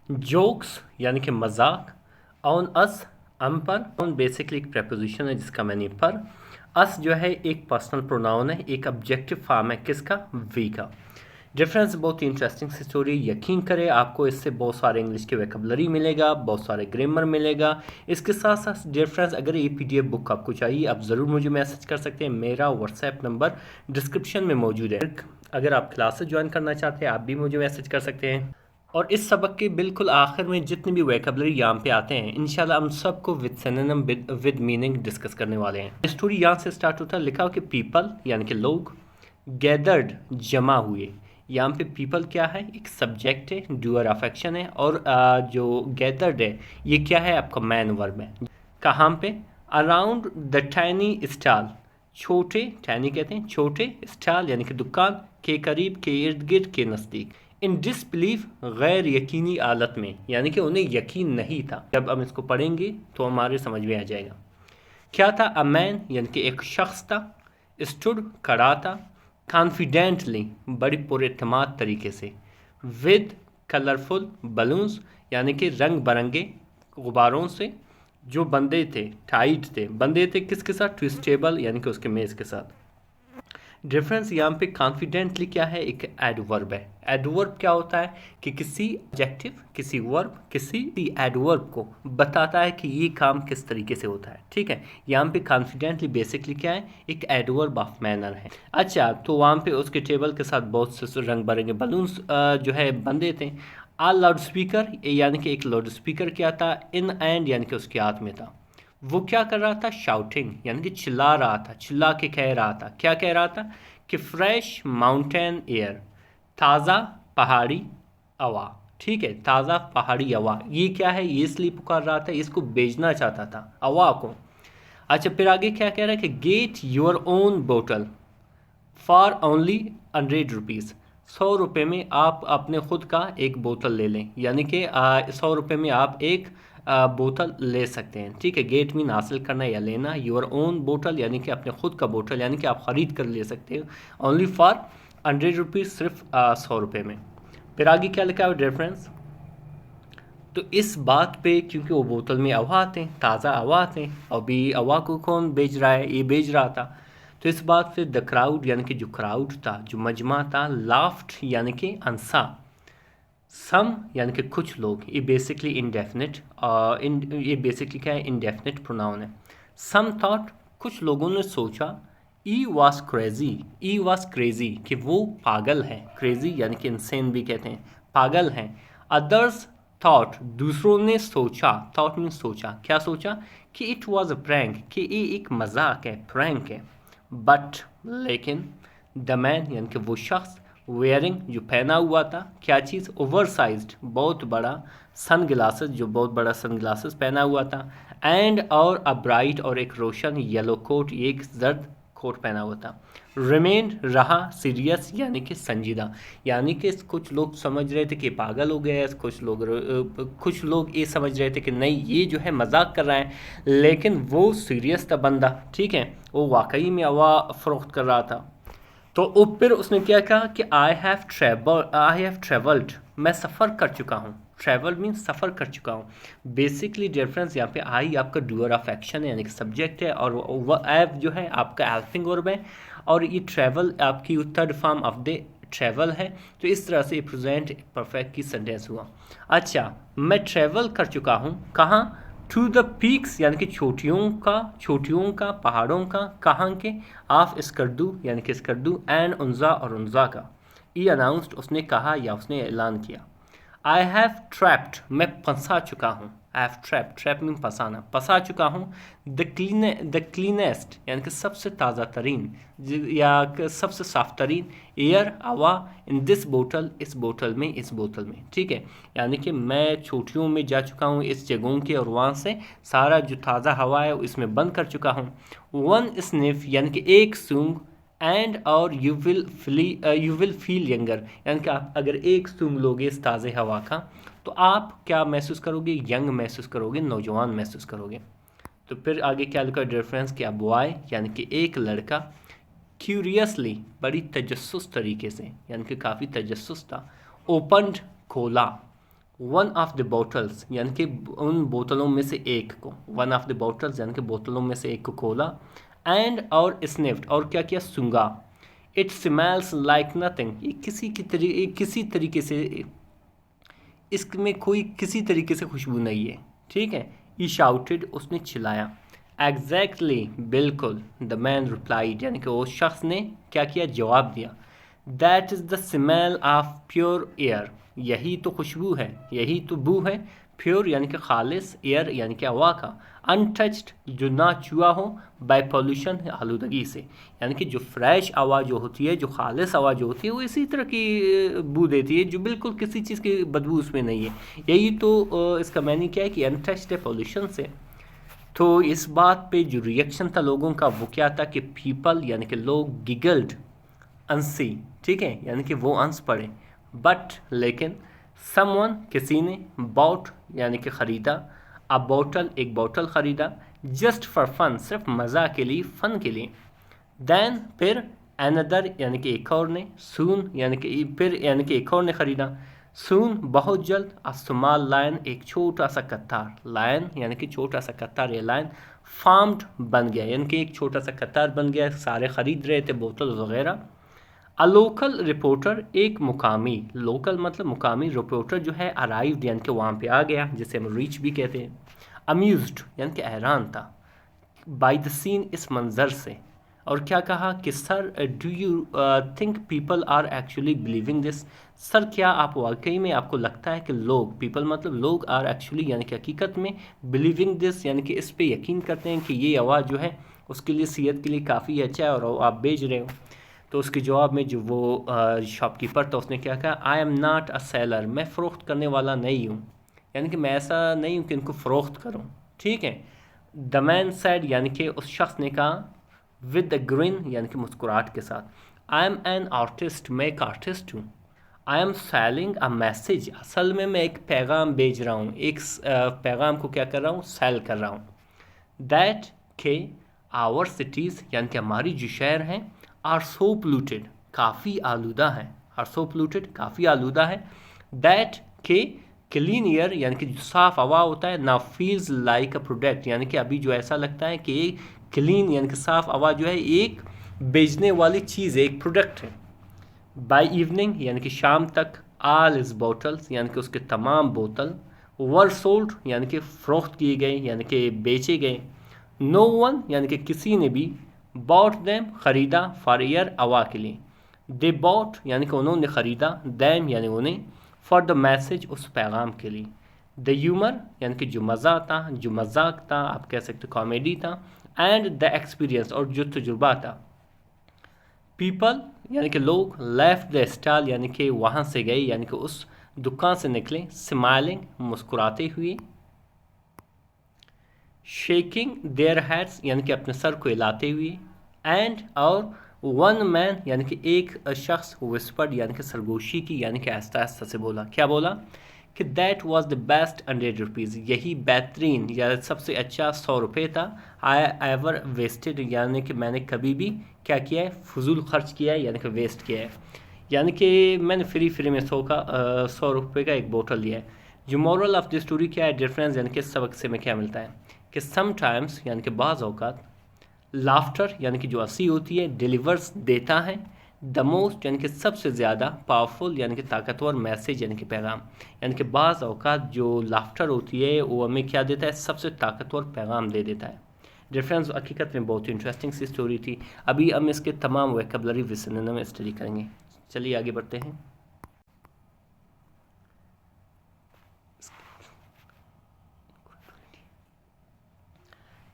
Jokes यानी कि मजाक, ऑन अस हम पर, ऑन बेसिकली एक प्रपोजिशन है जिसका मैंने पर, अस जो है एक पर्सनल प्रोनाउन है, एक ऑब्जेक्टिव फॉर्म है किसका, वी का। डिफरेंस बहुत ही इंटरेस्टिंग सी स्टोरी, यकीन करें आपको इससे बहुत सारे इंग्लिश के वोकैबुलरी मिलेगा, बहुत सारे ग्रामर मिलेगा। इसके साथ साथ डिफरेंस अगर ये पीडीएफ बुक आपको चाहिए आप ज़रूर मुझे मैसेज कर सकते हैं, मेरा व्हाट्सएप नंबर डिस्क्रिप्शन में मौजूद है। अगर आप क्लासेस ज्वाइन करना चाहते हैं आप भी मुझे मैसेज कर सकते हैं। और इस सबक के बिल्कुल आखिर में जितने भी वोकैबुलरी यहाँ पे आते हैं इंशाल्लाह हम सबको with synonym with meaning discuss करने वाले हैं। स्टोरी यहाँ से स्टार्ट होता है, लिखा हो कि पीपल यानी कि लोग, गैदर्ड जमा हुए। यहाँ पे पीपल क्या है, एक सब्जेक्ट है, डूअर ऑफ एक्शन है, और जो गैदर्ड है ये क्या है, आपका मैन वर्ब है। कहाँ पे, अराउंड द टैनी स्टॉल, छोटे, टैनी कहते हैं छोटे, स्टॉल यानी कि दुकान के करीब, के इर्द गिर्द, के नज़दीक। इन डिसबिलीफ गैर यकीनी हालत में, यानी कि उन्हें यकीन नहीं था। जब हम इसको पढ़ेंगे तो हमारे समझ में आ जाएगा। क्या था, अ मैन यानी कि एक शख्स था, स्टूड खड़ा था, कॉन्फिडेंटली बड़ी पुरएतमाद तरीके से, विद कलरफुल बलून्स यानी कि रंग बरंगे गुब्बारों से, जो बंदे थे टाइट थे, बंदे थे किसके साथ, ट्विस्टेबल यानी कि उसके मेज़ के साथ। डिफरेंस यहाँ पे कॉन्फिडेंटली क्या है, एक एडवर्ब है। एडवर्ब क्या होता है कि किसी एडजेक्टिव, किसी वर्ब, किसी एडवर्ब को बताता है कि ये काम किस तरीके से होता है, ठीक है। यहाँ पे कॉन्फिडेंटली बेसिकली क्या है, एक एडवर्ब ऑफ मैनर है। अच्छा, तो वहाँ पे उसके टेबल के साथ बहुत से रंग बिरंगे बलून्स जो है बंदे थे। आ लाउड स्पीकर यानी कि एक लाउड स्पीकर क्या था, इन एंड यानी कि उसके हाथ में था। वो क्या कर रहा था, शाउटिंग यानी कि चिल्ला रहा था, चिल्ला के कह रहा था, क्या कह रहा था कि फ्रेश माउंटेन एयर, ताज़ा पहाड़ी हवा, ठीक है, ताज़ा पहाड़ी हवा। ये क्या है, ये इसलिए पुकार रहा था, इसको बेचना चाहता था हवा को। अच्छा, फिर आगे क्या कह रहा है कि गेट योर ओन बोतल फॉर ओनली 100 रुपीज़, 100 रुपये में आप अपने खुद का एक बोतल ले लें, यानी कि 100 रुपये में आप एक बोतल ले सकते हैं, ठीक है। गेट मीन हासिल करना या लेना, योर ओन बोतल यानी कि अपने खुद का बोतल, यानी कि आप ख़रीद कर ले सकते हो, ओनली फॉर 100 रुपीज़, सिर्फ 100 रुपये में। फिर आगे क्या लिखा है रेफरेंस, तो इस बात पे क्योंकि वो बोतल में हवा आते हैं, ताज़ा हवा आते हैं, अभी हवा को कौन बेच रहा है, ये बेच रहा था। तो इस बात पे द क्राउड यानी कि जो क्राउड था, जो मजमा था, लाफ्ट यानी कि हंसा, सम यानी कि कुछ लोग, ये बेसिकली इंडेफिनिट, ये बेसिकली क्या है, इंडेफिनिट प्रोनाउन है। सम थॉट, कुछ लोगों ने सोचा, he was crazy, he was crazy कि वो पागल है, क्रेजी यानी कि इंसेन भी कहते हैं, पागल हैं। अदर्स थॉट, दूसरों ने सोचा, थॉट मीन सोचा, क्या सोचा कि इट वॉज अ प्रैंक, कि ये एक मजाक है, प्रैंक है। बट लेकिन, द मैन यानी कि वो शख्स, वेयरिंग जो पहना हुआ था, क्या चीज़, ओवर साइज्ड बहुत बड़ा सन ग्लासेस, जो बहुत बड़ा सन ग्लासेस पहना हुआ था, एंड और अ ब्राइट और एक रोशन येलो कोट, एक जर्द कोट पहना हुआ था। रिमेन रहा, सीरियस यानी कि संजीदा, यानी कि कुछ लोग समझ रहे थे कि पागल हो गया है, कुछ लोग ये समझ रहे थे कि नहीं ये जो है मजाक कर रहा है, लेकिन वो सीरियस था बंदा, ठीक है, वो वाकई में हवा फरोख्त कर रहा था। तो फिर उसने क्या कहा कि आई हैव ट्रेवल्ड, मैं सफ़र कर चुका हूँ। ट्रैवल मीन सफ़र कर चुका हूँ। बेसिकली डिफरेंस यहाँ पे आई आपका डूअर ऑफ एक्शन है यानी कि सब्जेक्ट है, और वह एव जो है आपका हेल्पिंग वर्ब है, और ये ट्रैवल आपकी third form of the travel है। तो इस तरह से प्रेजेंट परफेक्ट की सेंटेंस हुआ। अच्छा, मैं ट्रैवल कर चुका हूँ कहाँ, टू द पीक्स यानी कि चोटियों का, पहाड़ों का, कहाँ के, ऑफ स्कर्दू यानी कि स्कर्दू, एंड उन्जा और उन्जा का। ई अनाउंस्ड उसने कहा या उसने ऐलान किया। आई हैव ट्रैप्ड मैं फंसा चुका हूँ, I have trap, trap mean फंसाना, फंसा चुका हूँ। द क्लीनेस्ट यानी कि सबसे ताज़ा तरीन या सबसे साफ तरीन, एयर हवा, इन दिस बोतल इस बोतल में, इस बोतल में, ठीक है। यानी कि मैं चोटियों में जा चुका हूँ इस जगहों के, और वहाँ से सारा जो ताज़ा हवा है इसमें बंद कर चुका हूँ। वन स्निफ यानी कि एक सूंघ, एंड और यू विल फील यंगर, यानी कि आप अगर एक सूंघ लोगे इस ताज़े हवा का तो आप क्या महसूस करोगे, यंग महसूस करोगे, नौजवान महसूस करोगे। तो फिर आगे क्या लिखा रेफरेंस, क्या बॉय यानी कि एक लड़का, क्यूरियसली बड़ी तजस्सुस तरीके से, यानी कि काफ़ी तजस्सुस था, ओपन्ड खोला, वन ऑफ द बॉटल्स यानी कि उन बोतलों में से एक को, वन ऑफ द बॉटल्स यानी कि बोतलों में से एक को खोला, एंड और स्निफ्ड और क्या किया, सूंघा। इट स्मेल्स लाइक नथिंग, ये किसी तरीके से इसमें कोई किसी तरीके से खुशबू नहीं है, ठीक है। ई शाउटेड, उसने चिल्लाया। एग्जैक्टली, बिल्कुल। द मैन रिप्लाइड, यानी कि वो शख्स ने क्या किया, जवाब दिया। That is the smell of pure air, यही तो खुशबू है, यही तो बू है। प्योर यानी कि खालिस, एयर यानी कि हवा का, अनटच्ड जो ना छुआ हो, बाय पोल्यूशन आलूदगी से, यानी कि जो फ्रेश हवा जो होती है, जो खालिस हवा जो होती है, वो इसी तरह की बू देती है जो बिल्कुल किसी चीज़ की बदबू उसमें नहीं है। यही तो इसका मैंने क्या है कि अनटच्ड है पोल्यूशन से। तो इस बात पे जो रिएक्शन था लोगों का वो क्या था कि पीपल यानी कि लोग गिगल्ड अंसी, ठीक है, यानी कि वो अंस पड़े। बट लेकिन समवन किसी ने, बॉट यानी कि ख़रीदा, अ बॉटल एक बॉटल ख़रीदा, जस्ट फॉर फन सिर्फ मज़ा के लिए, फ़न के लिए। देन फिर अनदर यानी कि एक और ने, सून यानी कि फिर यानी कि एक और ने ख़रीदा, सून बहुत जल्द, अ स्मॉल लायन एक छोटा सा कतार, लायन यानी कि छोटा सा कतार या लायन, फार्म्ड बन गया यानी कि एक छोटा सा कतार बन गया, सारे ख़रीद रहे थे बोतल वगैरह। अ लोकल रिपोर्टर एक मुकामी, लोकल मतलब मुकामी, रिपोर्टर जो है अराइव्ड यानी कि वहाँ पे आ गया, जिसे हम रीच भी कहते हैं। अम्यूज्ड यानी कि हैरान था, बाय द सीन इस मंज़र से, और क्या कहा कि sir do you think people are actually believing this, sir क्या आप वाकई में आपको लगता है कि लोग, पीपल मतलब लोग, आर एक्चुअली यानी कि हकीकत में, बिलीविंग दिस यानी कि इस पे यकीन करते हैं कि ये आवाज़ जो है उसके लिए सेहत के लिए काफ़ी अच्छा है और आप बेच रहे हो। तो उसके जवाब में जो वो शॉपकीपर था उसने क्या कहा, I am not a seller, मैं फ़रोख्त करने वाला नहीं हूँ, यानी कि मैं ऐसा नहीं हूँ कि इनको फ़रोख्त करूँ, ठीक है। द मैन सैड यानी कि उस शख्स ने कहा, विद द ग्रिन यानी कि मुस्कुराहट के साथ, आई एम एन आर्टिस्ट, मैं एक आर्टिस्ट हूँ। I am selling a message, असल में मैं एक पैगाम भेज रहा हूँ, एक पैगाम को क्या कर रहा हूँ, सेल कर रहा हूँ। दैट के आवर सिटीज़ यानी कि हमारी जो शहर हैं, आर सो पोल्यूटेड काफ़ी आलूदा है, आर सो पोल्यूटेड काफ़ी आलूदा है। दैट के क्लीन एयर यानी कि जो साफ़ हवा होता है, ना फील्स लाइक अ प्रोडक्ट, यानी कि अभी जो ऐसा लगता है कि क्लीन यानी कि साफ़ हवा जो है एक बेचने वाली चीज़ है, एक प्रोडक्ट है। बाय इवनिंग यानी कि शाम तक, आल इज बॉटल्स यानी कि उसके तमाम बोतल, वर सोल्ड यानी कि फ़रोख्त किए गए यानी कि बेचे गए। नो वन यानी कि किसी ने भी, बॉट दैम ख़रीदा, फॉर ईयर हवा के लिए। दे बॉट यानी कि उन्होंने ख़रीदा, दैम यानी उन्हें, फॉर द मैसेज उस पैगाम के लिए। द ह्यूमर यानी कि जो मज़ा था, जो मजाक था, आप कह सकते कॉमेडी था, एंड द एक्सपीरियंस और जो तजुर्बा था। पीपल यानी कि लोग, लेफ्ट द स्टॉल यानी कि वहाँ से गए यानी कि उस दुकान से निकले, स्माइलिंग मुस्कुराते हुए, शेकिंग देयर हेड्स यानी कि अपने सर को हिलाते हुए, एंड और वन मैन यानी कि एक शख्स, विस्पर्ड यानी कि सरगोशी की यानी कि आहिस्ता आहिस्ता से बोला, क्या बोला कि that was the best 100 rupees, यही बेहतरीन या सबसे अच्छा 100 रुपये था। आई एवर वेस्टेड यानी कि मैंने कभी भी क्या किया है, फजूल खर्च किया है यानी कि वेस्ट किया है, यानी कि मैंने फ्री में 100 रुपये का एक बोतल लिया है। जो मॉरल ऑफ द स्टोरी क्या है, डिफरेंस यानी कि सबक से में क्या मिलता है कि समटाइम्स यानी कि बाज़ औक़ात, लाफ्टर यानी कि जो हंसी होती है, डिलीवर्स देता है, द मोस्ट यानी कि सबसे ज़्यादा, पावरफुल यानी कि ताकतवर, मैसेज यानी कि पैगाम, यानी कि बाज़ औक़ात जो लाफ्टर होती है वो हमें क्या देता है, सबसे ताकतवर पैगाम दे देता है। डिफरेंस हकीकत में बहुत इंटरेस्टिंग सी स्टोरी थी। अभी हम इसके तमाम वोकैबुलरी सिनोनिम स्टडी करेंगे। चलिए आगे बढ़ते हैं।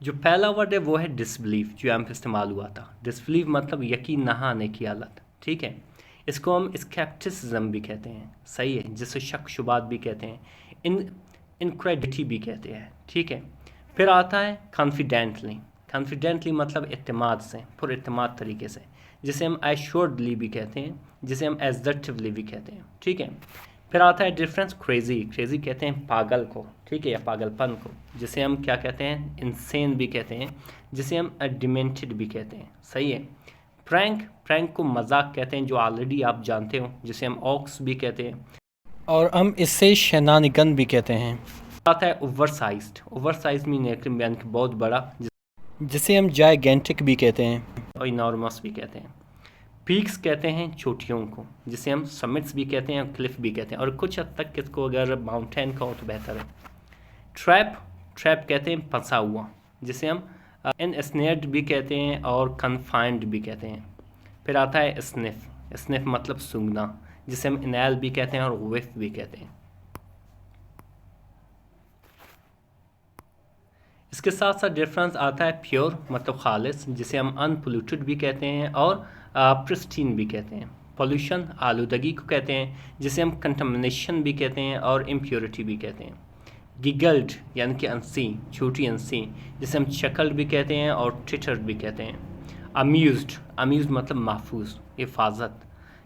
जो पहला वर्ड है वो है डिसबिलीव, जो यहाँ पे इस्तेमाल हुआ था। डिसबिलीव मतलब यकीन न आने की हालत, ठीक है। इसको हम स्केप्टिसिज्म भी कहते हैं, सही है, जिसे शक शुबात भी कहते हैं, इनक्रेडिटी भी कहते हैं, ठीक है। फिर आता है कॉन्फिडेंटली, कॉन्फिडेंटली मतलब इत्तेमाद से, पुरइत्तेमाद तरीके से, जिसे हम एश्योर्डली भी कहते हैं, जिसे हम एजर्टिवली भी कहते हैं, ठीक है। फिर आता है डिफरेंस, क्रेजी, क्रेजी कहते हैं पागल को, ठीक है, या पागलपन को, जिसे हम क्या कहते हैं, इंसेन भी कहते हैं, जिसे हम डिमेंटेड भी कहते हैं, सही है। प्रैंक, प्रैंक को मजाक कहते हैं, जो ऑलरेडी आप जानते हो, जिसे हम ऑक्स भी कहते हैं। और हम इसे शेनानिगन भी कहते हैं। आता है ओवर साइज मीन यानी कि बहुत बड़ा, जिसे हम जायगेंटिक भी कहते हैं और इनॉर्मस भी कहते हैं। पीक्स कहते हैं चोटियों को, जिसे हम समिट्स भी कहते हैं और क्लिफ भी कहते हैं, और कुछ हद तक इसको अगर माउंटेन का हो तो बेहतर है। ट्रैप कहते हैं फंसा हुआ, जिसे हम एनस्नेयर्ड भी कहते हैं और कन्फाइंड भी कहते हैं। फिर आता है स्निफ मतलब सूंघना, जिसे हम इनैल भी कहते हैं और विफ भी कहते हैं। इसके साथ साथ डिफरेंस आता है प्योर मतलब खालिस, जिसे हम अनपोल्यूटेड भी कहते हैं और प्रिस्टीन भी कहते हैं। पॉल्यूशन आलूदगी को कहते हैं, जिसे हम कंटामिनेशन भी कहते हैं और इम्प्योरिटी भी कहते हैं। गिगल्ड यानी कि अंसी, छोटी अंसी, जिसे हम चकल्ड भी कहते हैं और ट्रिटर्ड भी कहते हैं। अम्यूज्ड मतलब महफूज, हिफाजत,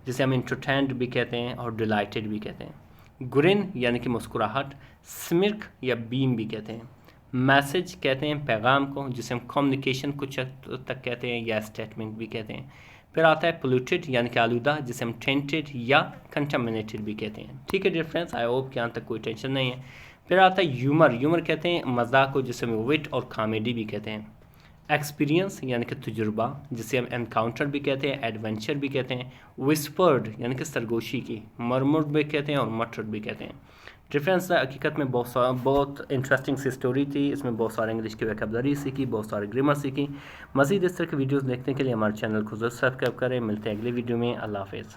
जिसे हम इंटरटेन्ड भी कहते हैं और डिलाइटेड भी कहते हैं। ग्रिन यानी कि मुस्कुराहट, स्मिर्क या बीम भी कहते हैं। मैसेज कहते हैं पैगाम को, जिसे हम कम्युनिकेशन कुछ तक कहते हैं या स्टेटमेंट भी कहते हैं। फिर आता है पोल्यूटेड यानी कि आलूदा, जिसे हम टेंटेड या कंटामिनेटेड भी कहते हैं। ठीक है डिफरेंस, आई होप कि यहाँ तक कोई टेंशन नहीं है। फिर आता है ह्यूमर कहते हैं मजाक को, जिसे हम विट और कॉमेडी भी कहते हैं। एक्सपीरियंस यानी कि तजुर्बा, जिसे हम एनकाउंटर भी कहते हैं, एडवेंचर भी कहते हैं। विस्पर्ड यानी कि सरगोशी की, मरमुर्ड भी कहते हैं और मटर्ड भी कहते हैं। डिफरेंस हकीकत में बहुत इंटरेस्टिंग सी स्टोरी थी। इसमें बहुत सारे इंग्लिश की वोकैबुलरी सीखी, बहुत सारे ग्रामर सीखी। मज़ीद इस तरह की वीडियोस देखने के लिए हमारे चैनल को ज़रूर सब्सक्राइब करें। मिलते हैं अगली वीडियो में। अल्लाह हाफ़िज़।